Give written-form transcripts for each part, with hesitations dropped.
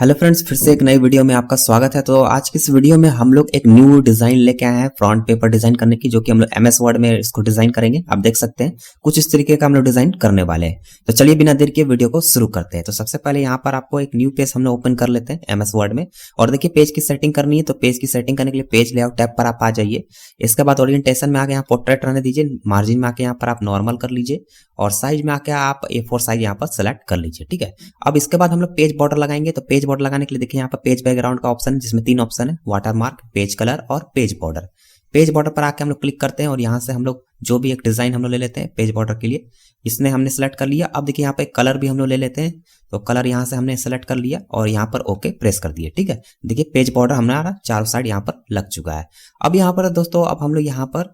Hello friends, फिर से एक नई वीडियो में आपका स्वागत है। तो आज की इस वीडियो में हम लोग एक न्यू डिजाइन लेके आए हैं फ्रंट पेपर डिजाइन करने की, जो कि हम लोग एमएस वर्ड में इसको डिजाइन करेंगे। आप देख सकते हैं कुछ इस तरीके का हम लोग डिजाइन करने वाले हैं। तो चलिए बिना देर के वीडियो को शुरू करते हैं। तो सबसे पहले यहाँ पर आपको एक न्यू पेज हम लोग ओपन कर लेते हैं एमएस वर्ड में। और देखिए पेज की सेटिंग करनी है, तो पेज की सेटिंग करने के लिए पेज लेआउट टैब पर आप आ जाइए। इसके बाद ओरिएंटेशन में आके यहाँ पोर्ट्रेट रहने दीजिए, मार्जिन में आके यहाँ पर आप नॉर्मल कर लीजिए और साइज में आके आप A4 साइज यहाँ पर सेलेक्ट कर लीजिए। ठीक है, अब इसके बाद हम लोग पेज बॉर्डर लगाएंगे। तो पेज बॉर्डर लगाने के लिए देखिए यहाँ पर पेज बैकग्राउंड का ऑप्शन है, जिसमें 3 ऑप्शन है, वाटरमार्क, पेज कलर और पेज बॉर्डर। पेज बॉर्डर पर आके हम लोग क्लिक करते हैं और यहाँ से हम लोग जो भी एक डिजाइन हम लोग ले लेते हैं पेज बॉर्डर के लिए, इसने हमने सेलेक्ट कर लिया। अब देखिए यहाँ पे कलर भी हम लोग ले लेते हैं, तो कलर यहाँ से हमने सेलेक्ट कर लिया और यहाँ पर ओके प्रेस कर दिए। ठीक है, देखिए पेज बॉर्डर हमारा चारों साइड यहाँ पर लग चुका है। अब यहाँ पर दोस्तों अब हम लोग यहाँ पर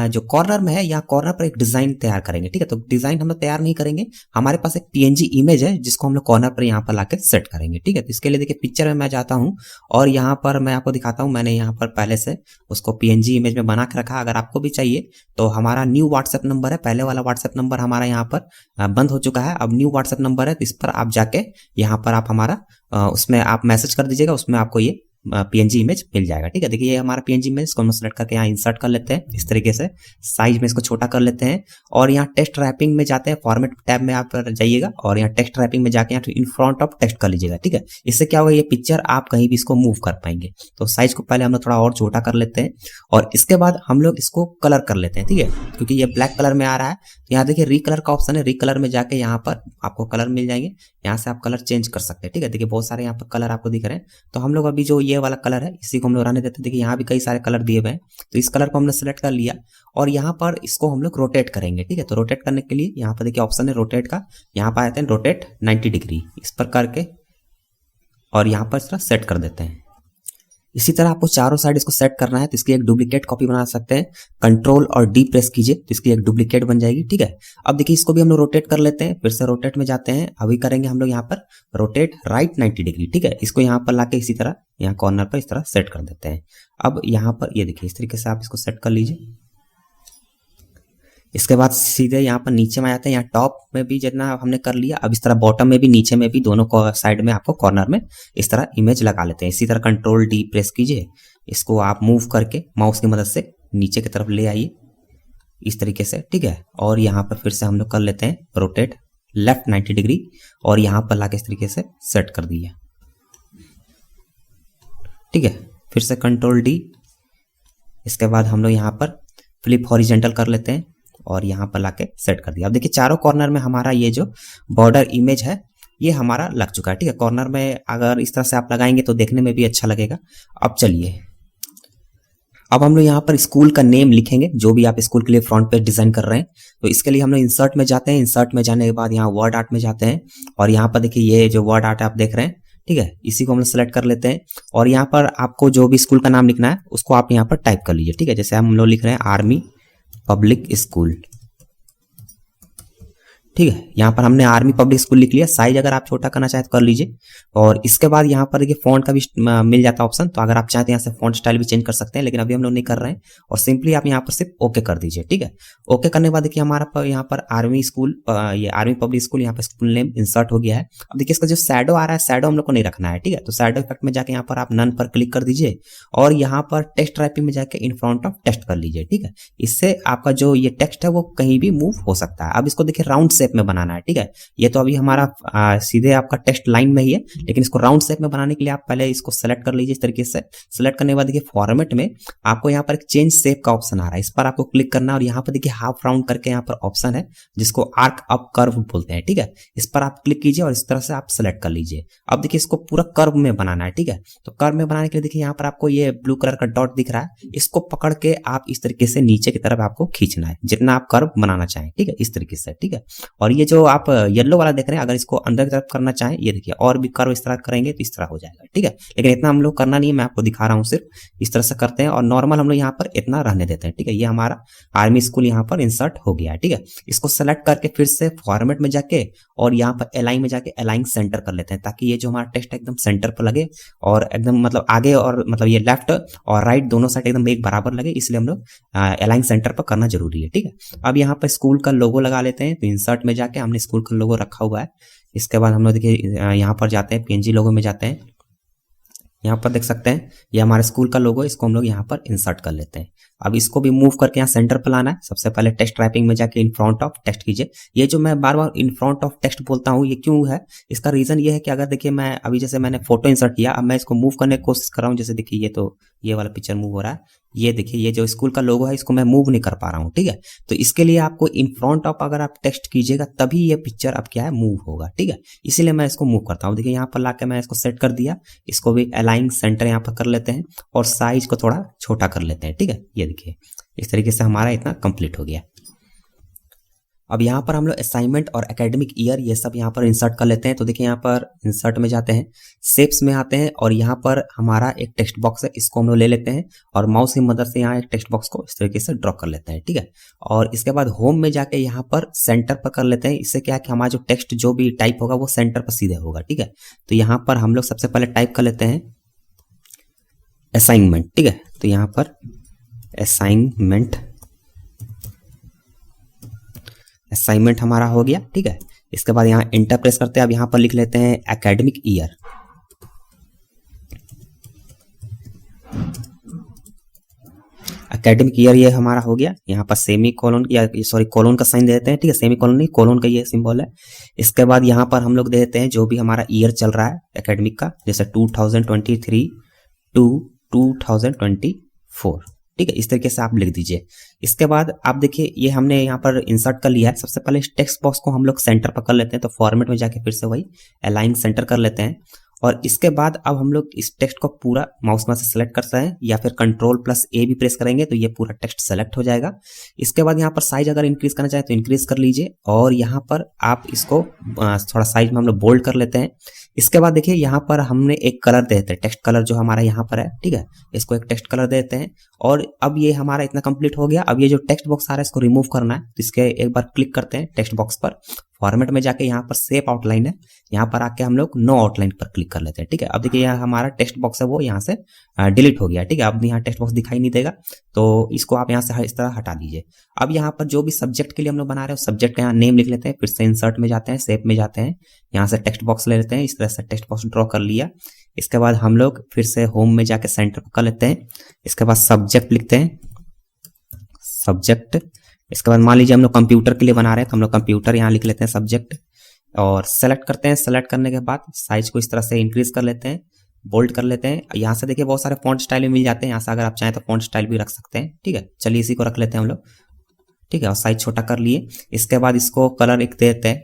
जो कॉर्नर में है, यहाँ कॉर्नर पर एक डिजाइन तैयार करेंगे। ठीक है, तो डिजाइन हम लोग तैयार नहीं करेंगे, हमारे पास एक PNG इमेज है जिसको हम लोग कॉर्नर पर यहाँ पर लाके सेट करेंगे। ठीक है, तो इसके लिए देखिए पिक्चर में मैं जाता हूँ और यहाँ पर मैं आपको दिखाता हूँ। मैंने यहाँ पर पहले से उसको PNG इमेज में बना के रखा। अगर आपको भी चाहिए तो हमारा न्यू व्हाट्सएप नंबर है, पहले वाला व्हाट्सएप नंबर हमारा यहाँ पर बंद हो चुका है, अब न्यू व्हाट्सएप नंबर है, तो इस पर आप जाके यहाँ पर आप हमारा उसमें आप मैसेज कर दीजिएगा, उसमें आपको ये PNG इमेज मिल जाएगा। ठीक है, देखिए ये हमारा PNG इमेज, इसको हम सेलेक्ट करके यहाँ इंसर्ट कर लेते हैं इस तरीके से, साइज में इसको छोटा कर लेते हैं और यहाँ टेक्स्ट रैपिंग में जाते हैं, फॉर्मेट टैब में आप जाइएगा और यहाँ टेक्स्ट रैपिंग में जाके यहाँ इन फ्रंट ऑफ टेक्स्ट कर लीजिएगा। ठीक है, इससे क्या होगा, ये पिक्चर आप कहीं भी इसको मूव कर पाएंगे। तो साइज को पहले हम लोग थोड़ा और छोटा कर लेते हैं और इसके बाद हम लोग इसको कलर कर लेते हैं। ठीक है, क्योंकि ये ब्लैक कलर में आ रहा है, तो यहाँ देखिए रीकलर का ऑप्शन है, रीकलर में जाके यहाँ पर आपको कलर मिल जाएंगे, यहाँ से आप कलर चेंज कर सकते हैं। ठीक है, देखिए बहुत सारे यहाँ पर कलर आपको दिख रहे हैं, तो हम लोग अभी जो ये वाला कलर है इसी को हम लोग रहने देते हैं। देखिए यहाँ भी कई सारे कलर दिए हुए हैं, तो इस कलर को हमने सेलेक्ट कर लिया और यहाँ पर इसको हम लोग रोटेट करेंगे। ठीक है, तो रोटेट करने के लिए यहाँ पर देखिए ऑप्शन है रोटेट का, यहाँ पर आते हैं रोटेट 90 डिग्री, इस पर करके और यहाँ पर इस तरह सेट कर देते हैं। इसी तरह आपको चारों साइड इसको सेट करना है, तो इसकी एक डुप्लीकेट कॉपी बना सकते हैं, कंट्रोल और D प्रेस कीजिए तो इसकी एक डुप्लीकेट बन जाएगी। ठीक है, अब देखिए इसको भी हम लोग रोटेट कर लेते हैं, फिर से रोटेट में जाते हैं, अभी करेंगे हम लोग यहाँ पर रोटेट राइट 90 डिग्री। ठीक है, इसको यहाँ पर लाके इसी तरह यहाँ कॉर्नर पर इस तरह सेट कर देते हैं। अब यहाँ पर ये देखिए इस तरीके से आप इसको सेट कर लीजिए। इसके बाद सीधे यहाँ पर नीचे में आते हैं, यहाँ टॉप में भी जितना हमने कर लिया, अब इस तरह बॉटम में भी नीचे में भी दोनों साइड में आपको कॉर्नर में इस तरह इमेज लगा लेते हैं। इसी तरह कंट्रोल D प्रेस कीजिए, इसको आप मूव करके माउस की मदद से नीचे की तरफ ले आइए इस तरीके से। ठीक है, और यहाँ पर फिर से हम लोग कर लेते हैं रोटेट लेफ्ट 90 डिग्री और यहाँ पर लाके इस तरीके से सेट कर दिया। ठीक है, फिर से कंट्रोल D, इसके बाद हम लोग यहाँ पर फ्लिप हॉरिजेंटल कर लेते हैं और यहाँ पर लाके सेट कर दिया। अब देखिए चारों कॉर्नर में हमारा ये जो बॉर्डर इमेज है ये हमारा लग चुका है। ठीक है, कॉर्नर में अगर इस तरह से आप लगाएंगे तो देखने में भी अच्छा लगेगा। अब चलिए अब हम लोग यहाँ पर स्कूल का नेम लिखेंगे, जो भी आप स्कूल के लिए फ्रंट पेज डिजाइन कर रहे हैं। तो इसके लिए हम लोग इंसर्ट में जाते हैं, इंसर्ट में जाने के बाद यहाँ वर्ड आर्ट में जाते हैं और यहाँ पर देखिए ये जो वर्ड आर्ट आप देख रहे हैं, ठीक है, इसी को हम लोग सेलेक्ट कर लेते हैं और यहाँ पर आपको जो भी स्कूल का नाम लिखना है उसको आप यहाँ पर टाइप कर लीजिए। ठीक है, जैसे हम लोग लिख रहे हैं आर्मी पब्लिक स्कूल। ठीक है, यहाँ पर हमने आर्मी पब्लिक स्कूल लिख लिया। साइज अगर आप छोटा करना चाहें तो कर लीजिए और इसके बाद यहाँ पर देखिए फॉन्ट का भी मिल जाता है ऑप्शन, तो अगर आप चाहते हैं यहाँ से फॉन्ट स्टाइल भी चेंज कर सकते हैं, लेकिन अभी हम लोग नहीं कर रहे हैं और सिंपली आप यहाँ पर सिर्फ ओके कर दीजिए। ठीक है, ओके करने के बाद देखिए हमारा यहाँ पर आर्मी स्कूल, ये आर्मी पब्लिक स्कूल, यहाँ पर स्कूल नेम इंसर्ट हो गया है। अब देखिए इसका जो शैडो आ रहा है, शैडो हम लोग को नहीं रखना है। ठीक है, तो शैडो इफेक्ट में जाके यहाँ पर आप नन पर क्लिक कर दीजिए और यहाँ पर टेक्स्ट टाइपिंग में जाके इन फ्रंट ऑफ टेक्स्ट कर लीजिए। ठीक है, इससे आपका जो ये टेक्स्ट है वो कहीं भी मूव हो सकता है। अब इसको देखिए राउंड शेप में बनाना है। ठीक है, ये तो अभी हमारा सीधे आपका टेक्स्ट लाइन में ही है, लेकिन इसको राउंड शेप में बनाने के लिए आप पहले इसको सेलेक्ट कर लीजिए इस तरीके से। सेलेक्ट करने के बाद देखिए फॉर्मेट में आपको यहाँ पर एक चेंज शेप का ऑप्शन आ रहा है, इस पर आपको क्लिक करना है और यहाँ पर देखिए हाफ राउंड करके यहाँ पर ऑप्शन है जिसको आर्क अप कर्व बोलते हैं। ठीक है, इस पर आप क्लिक कीजिए और इस तरह से आप सेलेक्ट कर लीजिए। अब देखिए इसको पूरा कर्व में बनाना है। ठीक है, तो कर्व में बनाने के लिए देखिए यहाँ पर आपको ये ब्लू कलर का डॉट दिख रहा है, इसको पकड़ के आप इस तरीके से नीचे की तरफ आपको खींचना है जितना आप कर्व बनाना चाहें। ठीक है, इस तरीके से। ठीक है, और ये जो आप येलो वाला देख रहे हैं, अगर इसको अंदर की तरफ करना चाहें, ये देखिए और भी कर्व इस तरह करेंगे तो इस तरह हो जाएगा। ठीक है, लेकिन इतना हम लोग करना नहीं है, मैं आपको दिखा रहा हूँ, सिर्फ इस तरह से करते हैं और नॉर्मल हम लोग यहाँ पर इतना रहने देते हैं। ठीक है, ये हमारा आर्मी स्कूल यहाँ पर इंसर्ट हो गया है। ठीक है, इसको सेलेक्ट करके फिर से फॉर्मेट में जाके और यहाँ पर अलाइन में जाके अलाइन सेंटर कर लेते हैं, ताकि ये जो हमारा टेक्स्ट एकदम सेंटर पर लगे और एकदम मतलब आगे और मतलब ये लेफ्ट और राइट दोनों साइड एकदम एक बराबर लगे, इसलिए हम लोग अलाइन सेंटर पर करना जरूरी है। ठीक है, अब यहाँ पर स्कूल का लोगो लगा लेते हैं, तो इंसर्ट में जाके हमने स्कूल का लोगो रखा हुआ है। इसके बाद हम लोग देखिए यहाँ पर जाते हैं PNG लोगो में जाते हैं यहाँ पर देख सकते हैं ये हमारे स्कूल का लोगो है, इसको हम लोग यहाँ पर इंसर्ट कर लेते हैं। अब इसको भी मूव करके यहाँ सेंटर पर लाना है। सबसे पहले टेक्स्ट रैपिंग में जाके इन फ्रंट ऑफ टेक्स्ट कीजिए। ये जो मैं बार बार इन फ्रंट ऑफ टेक्स्ट बोलता हूँ ये क्यों है, इसका रीजन ये है कि अगर देखिए मैं अभी जैसे मैंने फोटो इंसर्ट किया, अब मैं इसको मूव करने की कोशिश कर रहा हूँ, जैसे देखिए ये तो ये वाला पिक्चर मूव हो रहा है, ये देखिए ये जो स्कूल का लोगो है इसको मैं मूव नहीं कर पा रहा हूँ, ठीक है। तो इसके लिए आपको इन फ्रंट ऑफ अगर आप टेक्स्ट कीजिएगा तभी ये पिक्चर अब क्या है मूव होगा, ठीक है। इसीलिए मैं इसको मूव करता हूँ। देखिए यहाँ पर लाके मैं इसको सेट कर दिया, इसको भी अलाइन सेंटर यहाँ पर कर लेते हैं और साइज को थोड़ा छोटा कर लेते हैं, ठीक है। ये देखिए इस तरीके से हमारा इतना कंप्लीट हो गया। अब यहाँ पर हम लोग असाइनमेंट और एकेडमिक ईयर ये सब यहाँ पर इंसर्ट कर लेते हैं। तो देखिए यहाँ पर इंसर्ट में जाते हैं, शेप्स में आते हैं और यहाँ पर हमारा एक टेक्स्ट बॉक्स है, इसको हम लोग ले लेते हैं और माउस की मदद से यहाँ एक टेक्स्ट बॉक्स को इस तरीके से ड्रॉ कर लेते हैं, ठीक है। और इसके बाद होम में जाके यहाँ पर सेंटर पर कर लेते हैं। इससे क्या है कि हमारा जो टेक्स्ट जो भी टाइप होगा वो सेंटर पर सीधे होगा, ठीक है। तो यहाँ पर हम लोग सबसे पहले टाइप कर लेते हैं असाइनमेंट, ठीक है। तो यहाँ पर असाइनमेंट हमारा हो गया, ठीक है। इसके बाद यहाँ एंटर प्रेस करते हैं। अब यहाँ पर लिख लेते हैं एकेडमिक ईयर। एकेडमिक ईयर ये हमारा हो गया। यहाँ पर सेमी कोलोन या सॉरी कोलोन का साइन दे देते हैं, ठीक है। सेमी कोलोन नहीं, कोलोन का ये सिंबल है। इसके बाद यहाँ पर हम लोग दे देते हैं जो भी हमारा ईयर चल रहा है एकेडमिक का, जैसे 2023 टू 2024, ठीक है। इस तरीके से आप लिख दीजिए। इसके बाद आप देखिए ये हमने यहाँ पर इंसर्ट कर लिया है। सबसे पहले इस टेक्स्ट बॉक्स को हम लोग सेंटर पर कर लेते हैं। तो फॉर्मेट में जाके फिर से वही अलाइन सेंटर कर लेते हैं और इसके बाद अब हम लोग इस टेक्स्ट को पूरा माउस में से सेलेक्ट करते हैं या फिर कंट्रोल+A भी प्रेस करेंगे तो ये पूरा टेक्स्ट सेलेक्ट हो जाएगा। इसके बाद यहाँ पर साइज अगर इंक्रीज करना चाहें तो इंक्रीज कर लीजिए और यहाँ पर आप इसको थोड़ा साइज में हम लोग बोल्ड कर लेते हैं। इसके बाद देखिए यहाँ पर हमने एक कलर देते हैं, टेक्स्ट कलर जो हमारा यहाँ पर है, ठीक है। इसको एक टेक्स्ट कलर देते हैं और अब ये हमारा इतना कंप्लीट हो गया। अब ये जो टेक्स्ट बॉक्स आ रहा है इसको रिमूव करना है, तो इसके एक बार क्लिक करते हैं टेक्स्ट बॉक्स पर। फॉर्मेट में जाके यहाँ पर शेप आउटलाइन है, यहाँ पर आके हम लोग नो आउटलाइन पर क्लिक कर लेते हैं, ठीक है। अब देखिए यहाँ हमारा टेक्स्ट बॉक्स है वो यहाँ से डिलीट हो गया, ठीक है। अब यहाँ टेक्स्ट बॉक्स दिखाई नहीं देगा तो इसको आप यहाँ से इस तरह हटा दीजिए। अब यहाँ पर जो भी सब्जेक्ट के लिए हम लोग बना रहे हैं सब्जेक्ट का यहाँ नेम लिख लेते हैं, फिर से इंसर्ट में जाते हैं, शेप में जाते हैं, यहाँ से टेक्स्ट बॉक्स ले लेते हैं। इस तरह से टेक्स्ट बॉक्स ड्रॉ कर लिया। इसके बाद हम लोग फिर से होम में जाके सेंटर कर लेते हैं। इसके बाद सब्जेक्ट लिखते हैं, सब्जेक्ट। इसके बाद मान लीजिए हम लोग कंप्यूटर के लिए बना रहे हैं तो हम लोग कंप्यूटर यहाँ लिख लेते हैं सब्जेक्ट और सेलेक्ट करते हैं। सेलेक्ट करने के बाद साइज को इस तरह से इंक्रीज कर लेते हैं, बोल्ड कर लेते हैं। यहाँ से देखिए बहुत सारे फॉन्ट स्टाइल भी मिल जाते हैं, यहाँ से अगर आप चाहें तो फॉन्ट स्टाइल भी रख सकते हैं, ठीक है। चलिए इसी को रख लेते हैं हम लोग, ठीक है। और साइज छोटा कर लिए। इसके बाद इसको कलर एक देते हैं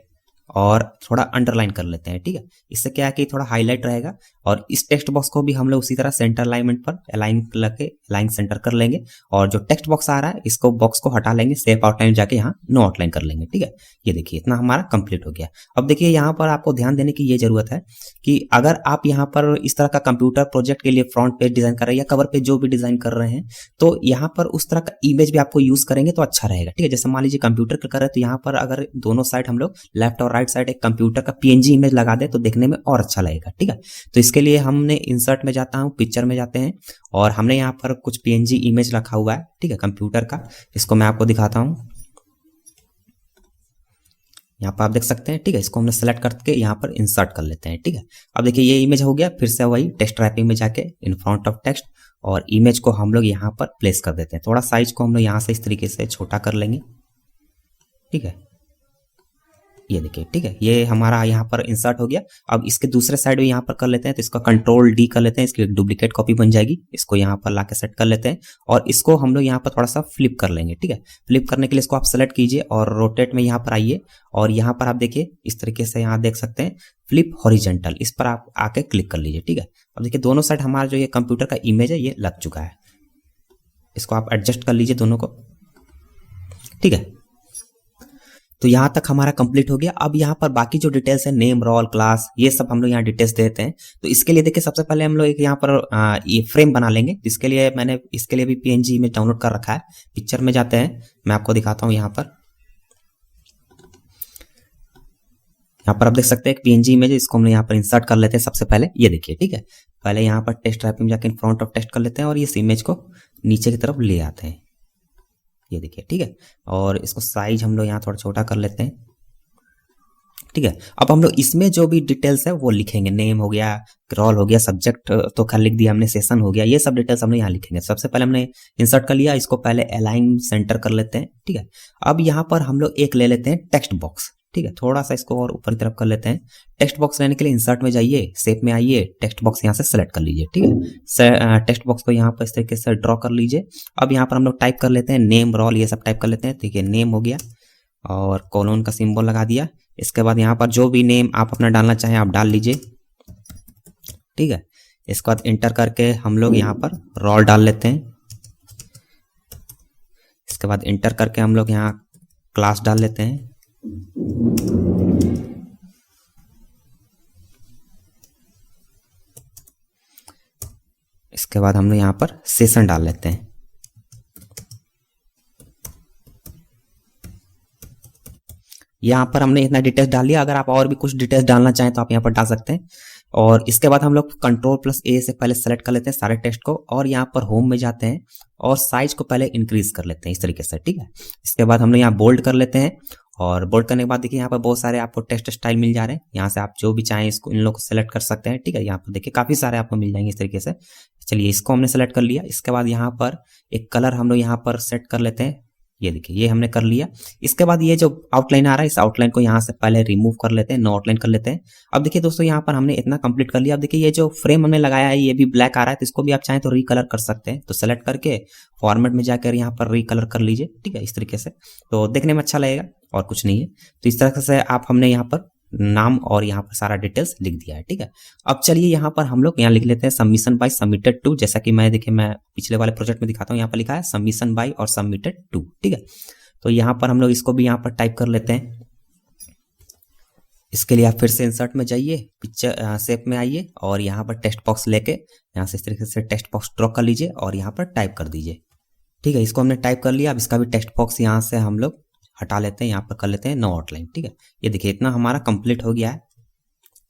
और थोड़ा अंडरलाइन कर लेते हैं, ठीक है। इससे क्या है कि थोड़ा हाईलाइट रहेगा। और इस टेक्स्ट बॉक्स को भी हम लोग उसी तरह सेंटर अलाइनमेंट पर अलाइन करके अलाइन सेंटर कर लेंगे और जो टेक्स्ट बॉक्स आ रहा है इसको बॉक्स को हटा लेंगे, शेप आउटलाइन जाके यहाँ नो आउटलाइन कर लेंगे, ठीक है। ये देखिए इतना हमारा कंप्लीट हो गया। अब देखिए यहाँ पर आपको ध्यान देने की ये जरूरत है कि अगर आप यहाँ पर इस तरह का कंप्यूटर प्रोजेक्ट के लिए फ्रंट पेज डिजाइन कर रहे हैं या कवर पेज जो भी डिजाइन कर रहे हैं तो यहाँ पर उस तरह का इमेज भी आपको यूज करेंगे तो अच्छा रहेगा, ठीक है। जैसे मान लीजिए कंप्यूटर कर रहे हैं तो यहाँ पर अगर दोनों साइड हम लोग लेफ्ट और राइट साइड एक कंप्यूटर का PNG इमेज लगा दे तो देखने में और अच्छा लगेगा, ठीक है। तो इसके लिए हमने इंसर्ट में जाता हूं, पिक्चर में जाते हैं और हमने यहाँ पर कुछ PNG इमेज रखा हुआ है, ठीक है, कंप्यूटर का। इसको मैं आपको दिखाता हूं, यहाँ पर आप देख सकते हैं, ठीक है। इसको हमने सेलेक्ट करके यहाँ पर इंसर्ट कर लेते हैं, ठीक है। अब देखिए ये इमेज हो गया। फिर से वही टेक्स्ट रैपिंग में जाके इन फ्रंट ऑफ टेक्स्ट और इमेज को हम लोग यहाँ पर प्लेस कर देते हैं। थोड़ा साइज को हम लोग यहाँ से इस तरीके से छोटा कर लेंगे, ठीक है। ये देखिए, ठीक है, ये हमारा यहाँ पर इंसर्ट हो गया। अब इसके दूसरे साइड भी यहाँ पर कर लेते हैं तो इसका कंट्रोल D कर लेते हैं, इसकी एक डुप्लीकेट कॉपी बन जाएगी। इसको यहाँ पर लाके सेट कर लेते हैं और इसको हम लोग यहाँ पर थोड़ा सा फ्लिप कर लेंगे, ठीक है। फ्लिप करने के लिए इसको आप सेलेक्ट कीजिए और रोटेट में यहाँ पर आइए और यहाँ पर आप देखिए इस तरीके से यहाँ देख सकते हैं फ्लिप हॉरिजेंटल, इस पर आप आके क्लिक कर लीजिए, ठीक है। अब देखिए दोनों साइड हमारा जो ये कंप्यूटर का इमेज है ये लग चुका है। इसको आप एडजस्ट कर लीजिए दोनों को, ठीक है। तो यहाँ तक हमारा कंप्लीट हो गया। अब यहाँ पर बाकी जो डिटेल्स है नेम, रोल, क्लास, ये सब हम लोग यहाँ डिटेल्स देते हैं। तो इसके लिए देखिए सबसे पहले हम लोग एक यहाँ पर ये फ्रेम बना लेंगे। इसके लिए मैंने इसके लिए भी PNG इमेज डाउनलोड कर रखा है। पिक्चर में जाते हैं, मैं आपको दिखाता हूँ। यहाँ पर आप देख सकते हैं एक PNG इमेज है, इसको हम यहाँ पर इंसर्ट कर लेते हैं। सबसे पहले ये देखिए, ठीक है। पहले यहाँ पर टेक्स्ट रैपिंग जाके फ्रंट ऑफ टेक्स्ट कर लेते हैं और इस इमेज को नीचे की तरफ ले आते हैं, ये देखिए, ठीक है। और इसको साइज हम लोग यहाँ थोड़ा छोटा कर लेते हैं, ठीक है। अब हम लोग इसमें जो भी डिटेल्स है वो लिखेंगे, नेम हो गया, रोल हो गया, सब्जेक्ट तो खैर लिख दिया हमने, सेशन हो गया, ये सब डिटेल्स हमने यहाँ लिखेंगे। सबसे पहले हमने इंसर्ट कर लिया, इसको पहले अलाइन सेंटर कर लेते हैं। ठीक है। अब यहाँ पर हम लोग एक ले लेते हैं टेक्स्ट बॉक्स। ठीक है, थोड़ा सा इसको और ऊपर की तरफ कर लेते हैं। टेक्स्ट बॉक्स लेने के लिए इंसर्ट में जाइए, शेप में आइए, टेक्स्ट बॉक्स यहाँ से सेलेक्ट कर लीजिए। ठीक है, टेक्स्ट बॉक्स को यहाँ पर इस तरीके से ड्रॉ कर लीजिए। अब यहाँ पर हम लोग टाइप कर लेते हैं नेम, रोल, ये सब टाइप कर लेते हैं। ठीक है, नेम हो गया और कोलोन का सिंबल लगा दिया। इसके बाद यहाँ पर जो भी नेम आप अपना डालना चाहें आप डाल लीजिए। ठीक है, इसके बाद इंटर करके हम लोग यहाँ पर रोल डाल लेते हैं। इसके बाद इंटर करके हम लोग यहाँ क्लास डाल लेते हैं। इसके बाद हम लोग यहाँ पर सेशन डाल लेते हैं। यहाँ पर हमने इतना डिटेल्स डाल लिया। अगर आप और भी कुछ डिटेल्स डालना चाहें तो आप यहाँ पर डाल सकते हैं। और इसके बाद हम लोग Ctrl+A से पहले सेलेक्ट कर लेते हैं सारे टेक्स्ट को और यहाँ पर होम में जाते हैं और साइज को पहले इंक्रीज कर लेते हैं इस तरीके से। ठीक है, इसके बाद हम लोग यहाँ बोल्ड कर लेते हैं और बोल्ड करने के बाद देखिए यहाँ पर बहुत सारे आपको टेक्स्ट स्टाइल मिल जा रहे हैं। यहाँ से आप जो भी चाहें इसको इन लोगों को सेलेक्ट कर सकते हैं। ठीक है, यहाँ पर देखिए काफी सारे आपको मिल जाएंगे इस तरीके से। चलिए इसको हमने सेलेक्ट कर लिया। इसके बाद यहाँ पर एक कलर हम लोग यहाँ पर सेट कर लेते हैं। ये देखिए ये हमने कर लिया। इसके बाद ये जो आउटलाइन आ रहा है इस आउटलाइन को यहाँ से पहले रिमूव कर लेते हैं, नो आउटलाइन कर लेते हैं। अब देखिए दोस्तों यहाँ पर हमने इतना कंप्लीट कर लिया। अब देखिए ये जो फ्रेम हमने लगाया है ये भी ब्लैक आ रहा है, तो इसको भी आप चाहें तो रिकलर कर सकते हैं। तो सेलेक्ट करके फॉर्मेट में जाकर यहाँ पर रिकलर कर लीजिए। ठीक है, इस तरीके से तो देखने में अच्छा लगेगा और कुछ नहीं है। तो इस तरह से आप हमने यहाँ पर नाम और यहाँ पर सारा डिटेल्स लिख दिया है। ठीक है, अब चलिए यहाँ पर हम लोग यहाँ लिख लेते हैं सबमिशन बाय सबमिटेड टू। जैसा कि मैं देखिए मैं पिछले वाले प्रोजेक्ट में दिखाता हूँ, यहाँ पर लिखा है सबमिशन बाय और सबमिटेड टू। ठीक है, तो यहाँ पर हम लोग इसको भी यहाँ पर टाइप कर लेते हैं। इसके लिए आप फिर से इंसर्ट में जाइए, पिक्चर शेप में आइए और यहाँ पर टेक्स्ट बॉक्स लेके यहाँ से इस तरीके से टेक्स्ट बॉक्स ड्रॉ कर लीजिए और यहाँ पर टाइप कर दीजिए। ठीक है, इसको हमने टाइप कर लिया। अब इसका भी टेक्स्ट बॉक्स यहाँ से हम लोग हटा लेते हैं, यहाँ पर कर लेते हैं नो आउटलाइन। ठीक है, ये देखिए इतना हमारा कंप्लीट हो गया है।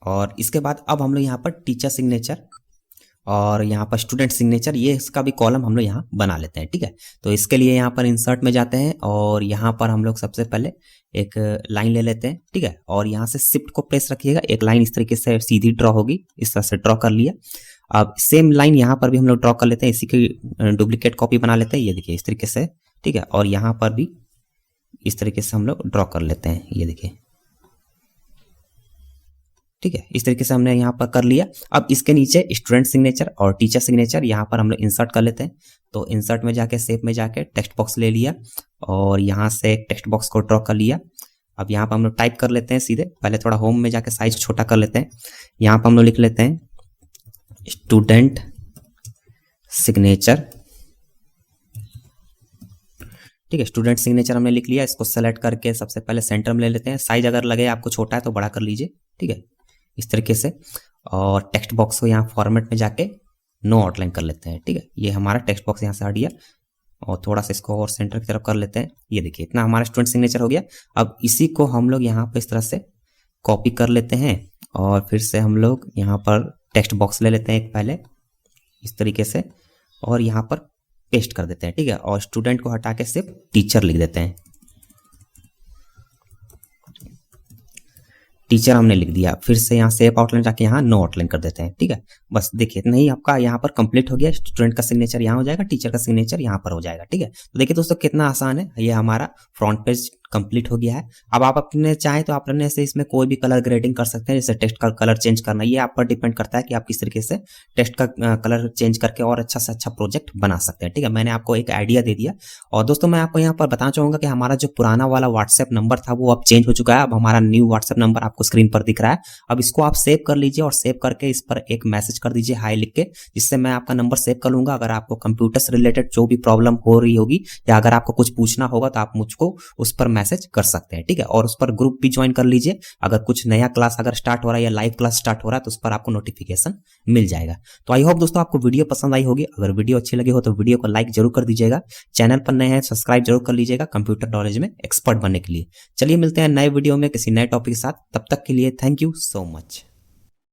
और इसके बाद अब हम लोग यहाँ पर टीचर सिग्नेचर और यहाँ पर स्टूडेंट सिग्नेचर, ये इसका भी कॉलम हम लोग यहाँ बना लेते हैं। ठीक है, तो इसके लिए यहाँ पर इंसर्ट में जाते हैं और यहाँ पर हम लोग सबसे पहले एक लाइन ले लेते हैं। ठीक है, और यहाँ से शिफ्ट को प्रेस रखिएगा, एक लाइन इस तरीके से सीधी ड्रॉ होगी, इस तरह से ड्रॉ कर लिया। अब सेम लाइन यहाँ पर भी हम लोग ड्रॉ कर लेते हैं, इसी की डुप्लीकेट कॉपी बना लेते हैं। ये देखिए इस तरीके से। ठीक है, और यहाँ पर भी इस तरीके से हम लोग ड्रॉ कर लेते हैं। ये देखिए, ठीक है, इस तरीके से हमने यहाँ पर कर लिया। अब इसके नीचे स्टूडेंट सिग्नेचर और टीचर सिग्नेचर यहाँ पर हम लोग इंसर्ट कर लेते हैं। तो इंसर्ट में जाके शेप में जाके टेक्स्ट बॉक्स ले लिया और यहाँ से एक टेक्स्ट बॉक्स को ड्रॉ कर लिया। अब यहाँ पर हम लोग टाइप कर लेते हैं सीधे, पहले थोड़ा होम में जाके साइज छोटा कर लेते हैं। यहाँ पर हम लोग लिख लेते हैं स्टूडेंट सिग्नेचर। ठीक है, स्टूडेंट सिग्नेचर हमने लिख लिया। इसको सेलेक्ट करके सबसे पहले सेंटर में ले लेते हैं। साइज अगर लगे आपको छोटा है तो बड़ा कर लीजिए। ठीक है, इस तरीके से। और टेक्स्ट बॉक्स को यहाँ फॉर्मेट में जाके नो आउटलाइन कर लेते हैं। ठीक है, ये हमारा टेक्स्ट बॉक्स यहाँ से हट गया और थोड़ा सा इसको और सेंटर की तरफ कर लेते हैं। ये देखिए इतना हमारा स्टूडेंट सिग्नेचर हो गया। अब इसी को हम लोग यहाँ पर इस तरह से कॉपी कर लेते हैं और फिर से हम लोग यहाँ पर टेक्स्ट बॉक्स ले लेते हैं एक पहले इस तरीके से और यहाँ पर पेस्ट कर देते हैं। ठीक है, और स्टूडेंट को हटा के सिर्फ टीचर लिख देते हैं। टीचर हमने लिख दिया। फिर से यहाँ सेव आउटलाइन जाके यहाँ नो आउटलाइन कर देते हैं। ठीक है, बस देखिए इतना ही आपका यहाँ पर कंप्लीट हो गया। स्टूडेंट का सिग्नेचर यहाँ हो जाएगा, टीचर का सिग्नेचर यहाँ पर हो जाएगा। ठीक है, तो देखिए दोस्तों कितना आसान है। ये हमारा फ्रंट पेज कंप्लीट हो गया है। अब आप अपने चाहें तो आप अपने से इसमें कोई भी कलर ग्रेडिंग कर सकते हैं, जैसे टेक्स्ट का कलर चेंज करना, ये आप पर डिपेंड करता है कि आप किस तरीके से टेक्स्ट का कलर चेंज करके और अच्छा से अच्छा प्रोजेक्ट बना सकते हैं। ठीक है, मैंने आपको एक आइडिया दे दिया। और दोस्तों मैं आपको यहाँ पर बताना चाहूंगा कि हमारा जो पुराना वाला व्हाट्सएप नंबर था वो अब चेंज हो चुका है। अब हमारा न्यू व्हाट्सएप नंबर आपको स्क्रीन पर दिख रहा है। अब इसको आप सेव कर लीजिए और सेव करके इस पर एक मैसेज कर दीजिए हाई लिख के, जिससे मैं आपका नंबर सेव कर लूंगा। अगर आपको कंप्यूटर से रिलेटेड जो भी प्रॉब्लम हो रही होगी या अगर आपको कुछ पूछना होगा तो आप मुझको उस पर मैसेज कर सकते हैं। ठीक है, और उस पर ग्रुप भी ज्वाइन कर लीजिए। अगर कुछ नया क्लास अगर स्टार्ट हो रहा है या लाइव क्लास स्टार्ट हो रहा है तो उस पर आपको नोटिफिकेशन मिल जाएगा। तो आई होप दोस्तों आपको वीडियो पसंद आई होगी। अगर वीडियो अच्छी लगी हो तो वीडियो को लाइक जरूर कर दीजिएगा। चैनल पर नए हैं सब्सक्राइब जरूर कर लीजिएगा कंप्यूटर नॉलेज में एक्सपर्ट बनने के लिए। चलिए मिलते हैं नए वीडियो में किसी नए टॉपिक के साथ। तब तक के लिए थैंक यू सो मच।